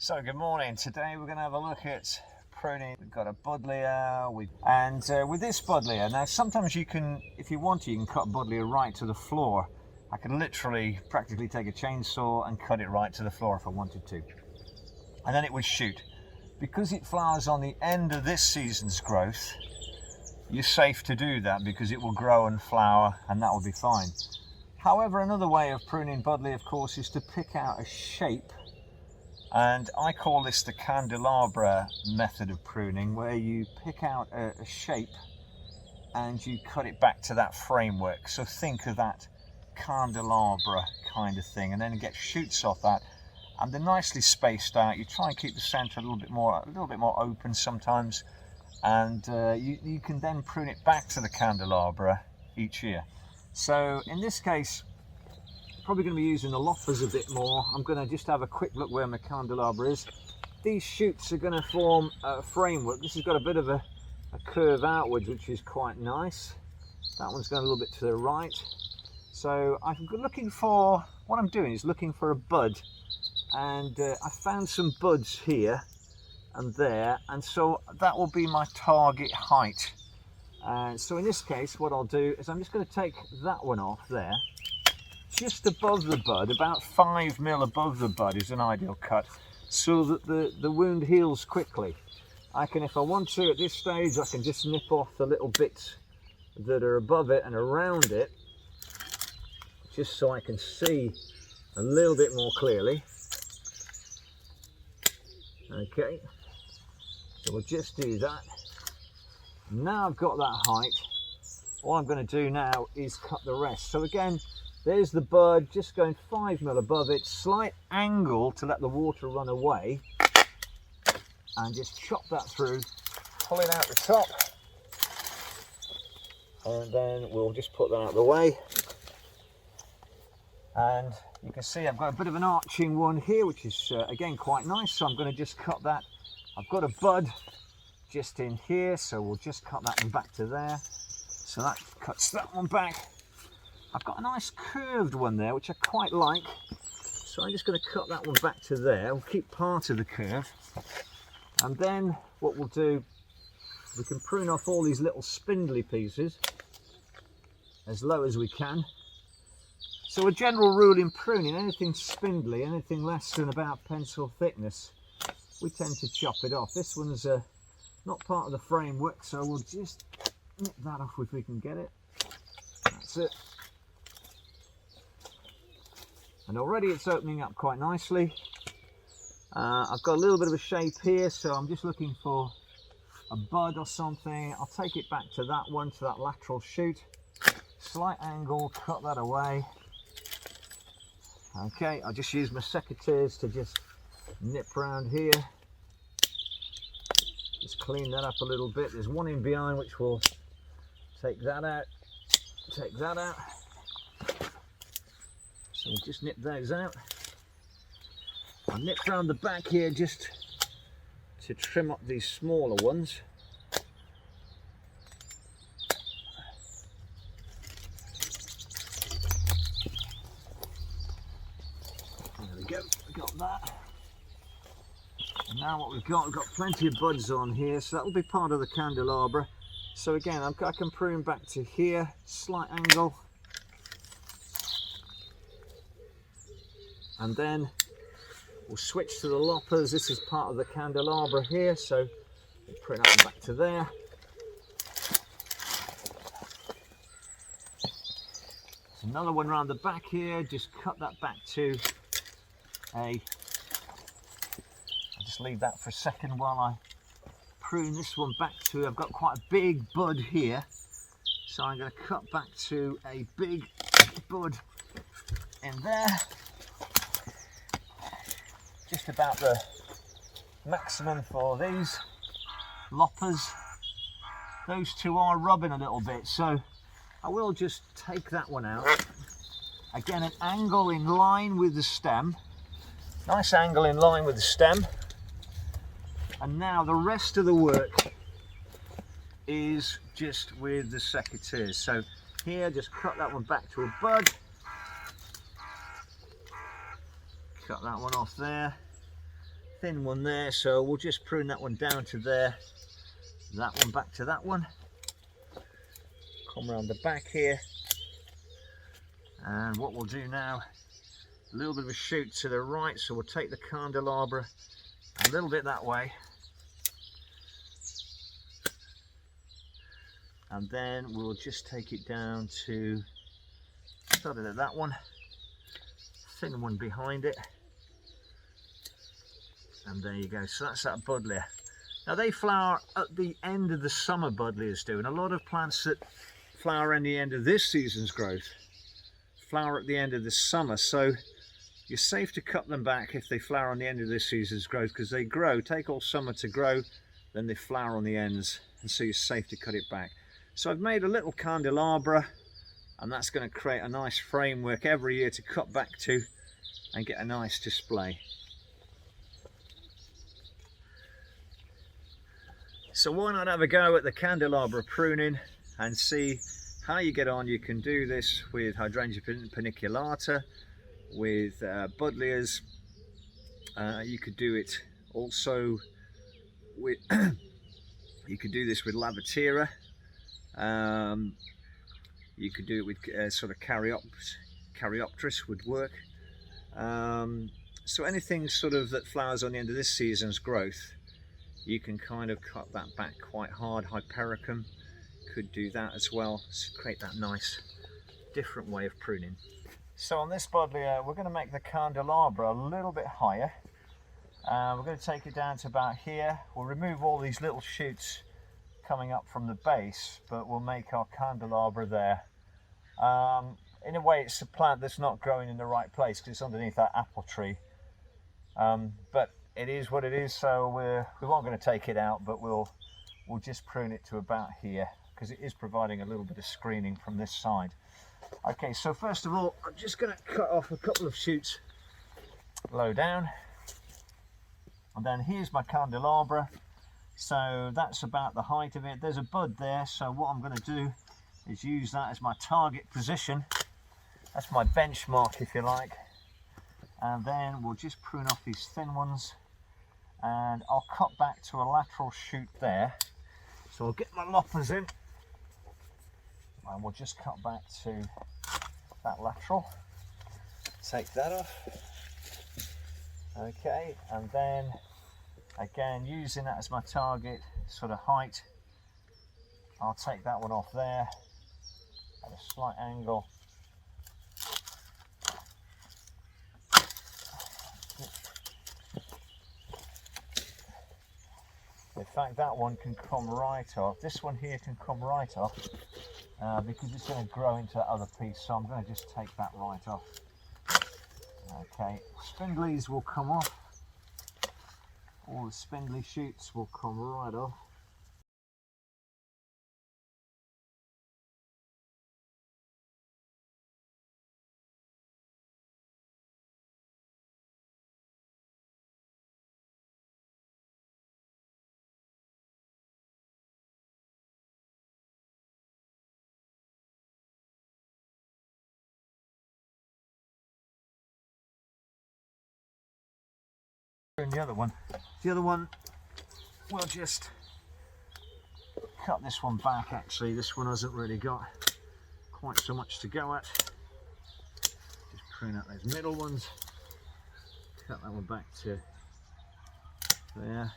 So good morning. Today we're going to have a look at pruning. We've got a buddleja, with this buddleja, now sometimes you can, if you want to, you can cut a buddleja right to the floor. I can literally practically take a chainsaw and cut it right to the floor if I wanted to, and then it would shoot. Because it flowers on the end of this season's growth, you're safe to do that because it will grow and flower and that will be fine. However, another way of pruning buddleja, of course, is to pick out a shape. And I call this the Candleabra method of pruning, where you pick out a shape and you cut it back to that framework. So think of that candelabra kind of thing, and then get shoots off that, and they're nicely spaced out. You try and keep the centre a little bit more open sometimes, and you can then prune it back to the candelabra each year. So in this case, probably going to be using the loppers a bit more. I'm going to just have a quick look where my candelabra is. These shoots are going to form a framework. This has got a bit of a curve outwards, which is quite nice. That one's going a little bit to the right. So I'm looking for, what I'm doing is looking for a bud, and I found some buds here and there, and so that will be my target height. So in this case, what I'll do is I'm just going to take that one off there. Just above the bud, about 5 mil above the bud is an ideal cut, so that the wound heals quickly. I can, if I want to at this stage, I can just nip off the little bits that are above it and around it, just so I can see a little bit more clearly. Okay, so we'll just do that. Now I've got that height, all I'm going to do now is cut the rest. So again, there's the bud, just going 5 mil above it, slight angle to let the water run away, and just chop that through, pulling out the top, and then we'll just put that out of the way. And you can see I've got a bit of an arching one here, which is again quite nice, so I'm going to just cut that. I've got a bud just in here, so we'll just cut that one back to there. So that cuts that one back. I've got a nice curved one there, which I quite like, so I'm just going to cut that one back to there. We'll keep part of the curve, and then what we'll do, we can prune off all these little spindly pieces as low as we can. So a general rule in pruning, anything spindly, anything less than about pencil thickness, we tend to chop it off. This one's not part of the framework, so we'll just nip that off if we can get it. That's it. And already it's opening up quite nicely. I've got a little bit of a shape here, so I'm just looking for a bud or something. I'll take it back to that one, to that lateral shoot. Slight angle, cut that away. Okay, I'll just use my secateurs to just nip round here. Just clean that up a little bit. There's one in behind which will take that out, take that out. So we'll just nip those out. I'll nip round the back here just to trim up these smaller ones. There we go, got that. And now what we've got plenty of buds on here, so that will be part of the candelabra. So again, I can prune back to here, slight angle. And then we'll switch to the loppers. This is part of the candelabra here, so we'll prune up back to there. There's another one around the back here. Just cut that back to I'll just leave that for a second while I prune this one back to, I've got quite a big bud here, so I'm going to cut back to a big bud in there. Just about the maximum for these loppers. Those two are rubbing a little bit, so I will just take that one out. Again, an angle in line with the stem. Nice angle in line with the stem. And now the rest of the work is just with the secateurs. So here, just cut that one back to a bud. Cut that one off there. thin one there, so we'll just prune that one down to there, that one back to that one, come around the back here, and what we'll do now, a little bit of a shoot to the right, so we'll take the candelabra a little bit that way, and then we'll just take it down to, started at that one, thin one behind it, and there you go. So that's that buddleia. Now they flower at the end of the summer, buddleias do, and a lot of plants that flower in the end of this season's growth flower at the end of the summer, so you're safe to cut them back if they flower on the end of this season's growth, because they grow, take all summer to grow, then they flower on the ends, and so you're safe to cut it back. So I've made a little candelabra, and that's going to create a nice framework every year to cut back to and get a nice display. So why not have a go at the candelabra pruning and see how you get on. You can do this with Hydrangea paniculata, with buddleias. You could do it also with you could do this with Lavatera. You could do it with sort of Caryopteris would work. So anything sort of that flowers on the end of this season's growth, you can kind of cut that back quite hard. Hypericum could do that as well, to create that nice different way of pruning. So on this buddleia, we're going to make the candelabra a little bit higher. We're going to take it down to about here. We'll remove all these little shoots coming up from the base, but we'll make our candelabra there. In a way, it's a plant that's not growing in the right place because it's underneath that apple tree. But it is what it is, so we weren't going to take it out, but we'll just prune it to about here because it is providing a little bit of screening from this side. Okay, so first of all, I'm just going to cut off a couple of shoots low down, and then here's my candelabra. So that's about the height of it. There's a bud there, so what I'm going to do is use that as my target position. That's my benchmark, if you like. And then we'll just prune off these thin ones, and I'll cut back to a lateral shoot there. So I'll get my loppers in, and we'll just cut back to that lateral. Take that off. Okay, and then again, using that as my target sort of height, I'll take that one off there at a slight angle. In fact, that one can come right off. This one here can come right off because it's going to grow into that other piece, so I'm going to just take that right off. Okay, spindlies will come off. All the spindly shoots will come right off. And the other one we'll just cut this one back. Actually, this one hasn't really got quite so much to go at. Just prune out those middle ones, cut that one back to there.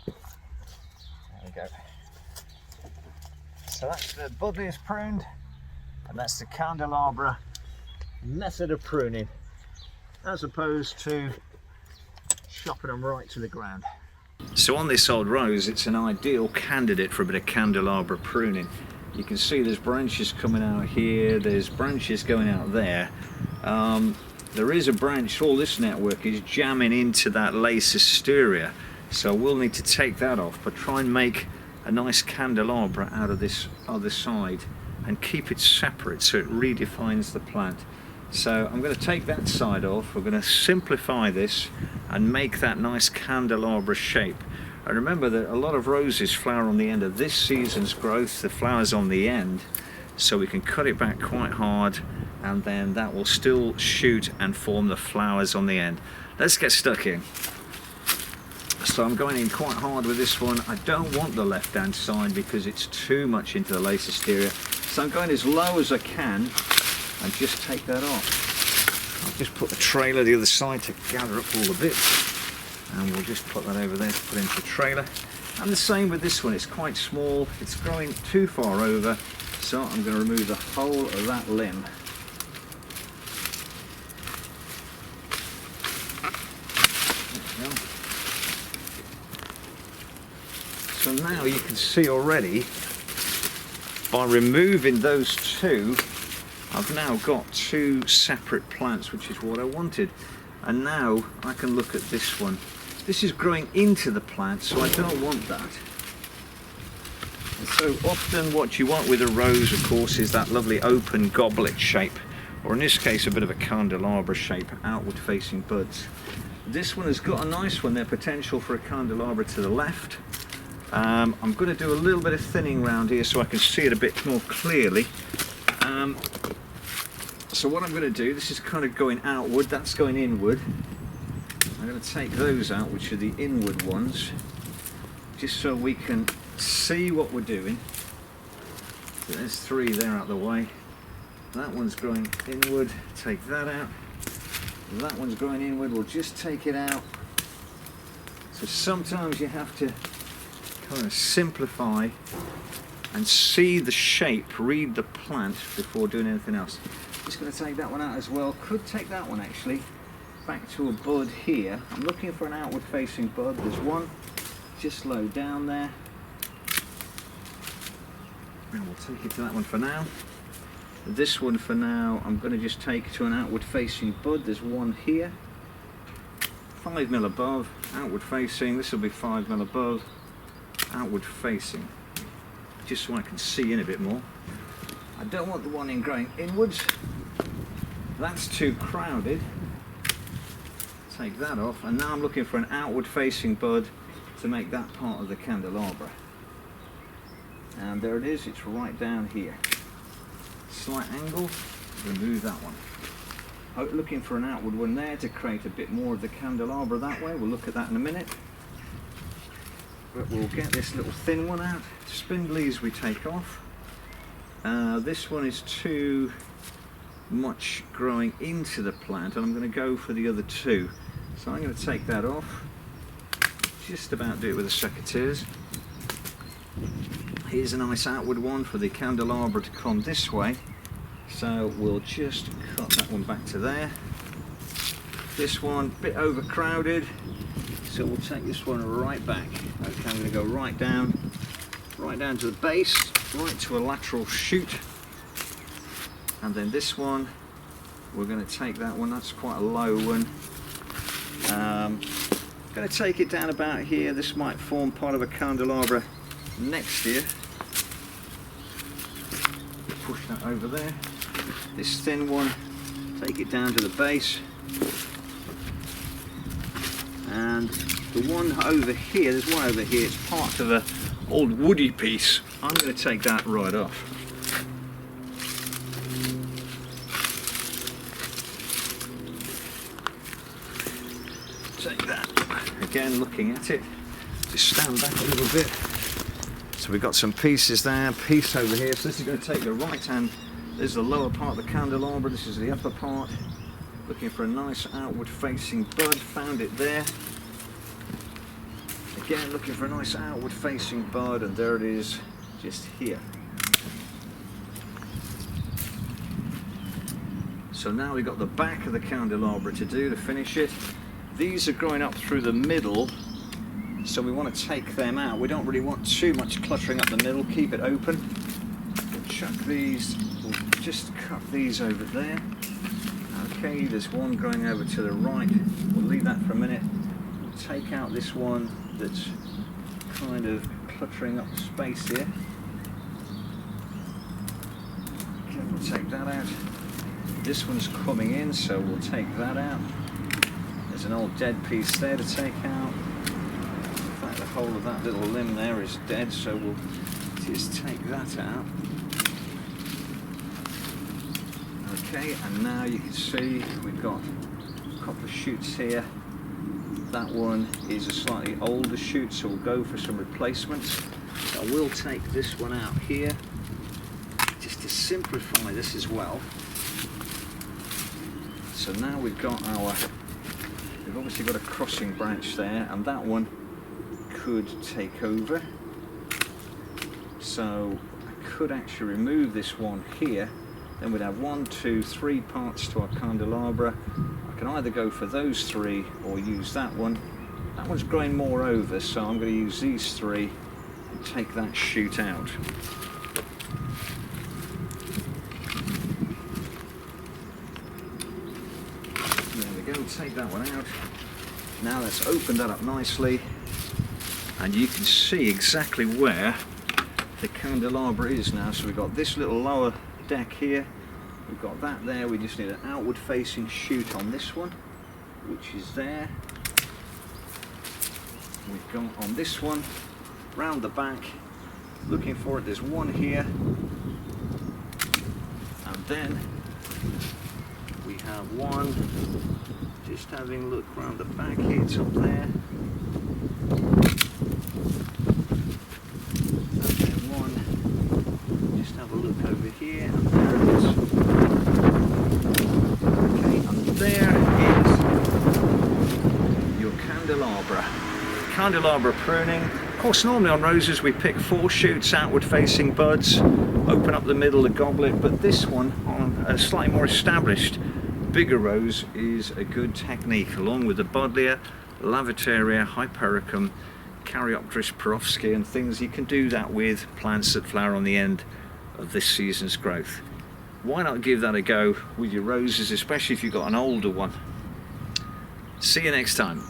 There we go. So that's the buddleias pruned, and that's the candelabra method of pruning, as opposed to chopping them right to the ground. So on this old rose, it's an ideal candidate for a bit of candelabra pruning. You can see there's branches coming out here, there's branches going out there. There is a branch, all this network is jamming into that Laceasteria, so we'll need to take that off, but try and make a nice candelabra out of this other side and keep it separate so it redefines the plant. So I'm going to take that side off, we're going to simplify this and make that nice candelabra shape. And remember that a lot of roses flower on the end of this season's growth, the flowers on the end, so we can cut it back quite hard, and then that will still shoot and form the flowers on the end. Let's get stuck in. So I'm going in quite hard with this one. I don't want the left hand side because it's too much into the lace exterior. So I'm going as low as I can and just take that off. I'll just put the trailer the other side to gather up all the bits. And we'll just put that over there to put into the trailer. And the same with this one, it's quite small, it's growing too far over, so I'm going to remove the whole of that limb. So now you can see already, by removing those two, I've now got two separate plants, which is what I wanted. And now I can look at this one. This is growing into the plant, so I don't want that. And so often what you want with a rose, of course, is that lovely open goblet shape, or in this case a bit of a candelabra shape, outward facing buds. This one has got a nice one there, potential for a candelabra to the left. I'm going to do a little bit of thinning around here so I can see it a bit more clearly. So what I'm going to do, this is kind of going outward, that's going inward. I'm going to take those out, which are the inward ones, just so we can see what we're doing. So there's three there out of the way. That one's growing inward, take that out. That one's growing inward, we'll just take it out. So sometimes you have to kind of simplify and see the shape, read the plant before doing anything else. Just going to take that one out as well. Could take that one actually back to a bud here. I'm looking for an outward facing bud. There's one just low down there. And we'll take it to that one for now. This one for now, I'm going to just take to an outward facing bud. There's one here. 5 mil above, outward facing. This will be 5 mil above, outward facing. Just so I can see in a bit more. I don't want the one in growing inwards. That's too crowded. Take that off, and now I'm looking for an outward facing bud to make that part of the candelabra. And there it is, it's right down here. Slight angle, remove that one. Looking for an outward one there to create a bit more of the candelabra that way. We'll look at that in a minute. But we'll get this little thin one out. Spindlies we take off. This one is too much growing into the plant, and I'm going to go for the other two. So I'm going to take that off. Just about do it with the secateurs. Here's a nice outward one for the candelabra to come this way. So we'll just cut that one back to there. This one, a bit overcrowded, so we'll take this one right back. Okay, I'm going to go right down to the base, right to a lateral shoot. And then this one, we're going to take that one, that's quite a low one. Going to take it down about here. This might form part of a candelabra next year. Push that over there. This thin one, take it down to the base. And the one over here, there's one over here, it's part of an old woody piece. I'm going to take that right off. Take that. Again, looking at it, just stand back a little bit. So we've got some pieces there, piece over here. So this is going to take the right hand. This is the lower part of the candelabra, this is the upper part. Looking for a nice outward facing bud, found it there. Again, looking for a nice outward facing bud, and there it is, just here. So now we've got the back of the candelabra to do to finish it. These are growing up through the middle, so we want to take them out. We don't really want too much cluttering up the middle, keep it open. We'll chuck these, we'll just cut these over there. Okay, there's one going over to the right. We'll leave that for a minute. We'll take out this one that's kind of cluttering up the space here. Okay, we'll take that out. This one's coming in, so we'll take that out. There's an old dead piece there to take out. In fact, the whole of that little limb there is dead, so we'll just take that out. Okay, and now you can see we've got a couple of shoots here. That one is a slightly older shoot, so we'll go for some replacements. So I will take this one out here, just to simplify this as well. So now we've obviously got a crossing branch there, and that one could take over. So I could actually remove this one here. Then we'd have 1, 2, 3 parts to our candelabra. I can either go for those 3 or use that one. That one's growing more over, so I'm going to use these 3 and take that shoot out. There we go, take that one out. Now let's open that up nicely, and you can see exactly where the candelabra is now. So we've got this little lower deck here, we've got that there. We just need an outward facing shoot on this one, which is there. We've got on this one round the back, looking for it, there's one here, and then we have one just having a look round the back here, it's up there. Over here, and there it is. Okay, and there is your candelabra. Candelabra pruning. Of course, normally on roses we pick 4 shoots, outward facing buds, open up the middle, the goblet, but this one on a slightly more established, bigger rose is a good technique, along with the Buddleja, Laviteria, Hypericum, Caryopteris Perovski, and things. You can do that with plants that flower on the end of this season's growth. Why not give that a go with your roses, especially if you've got an older one. See you next time.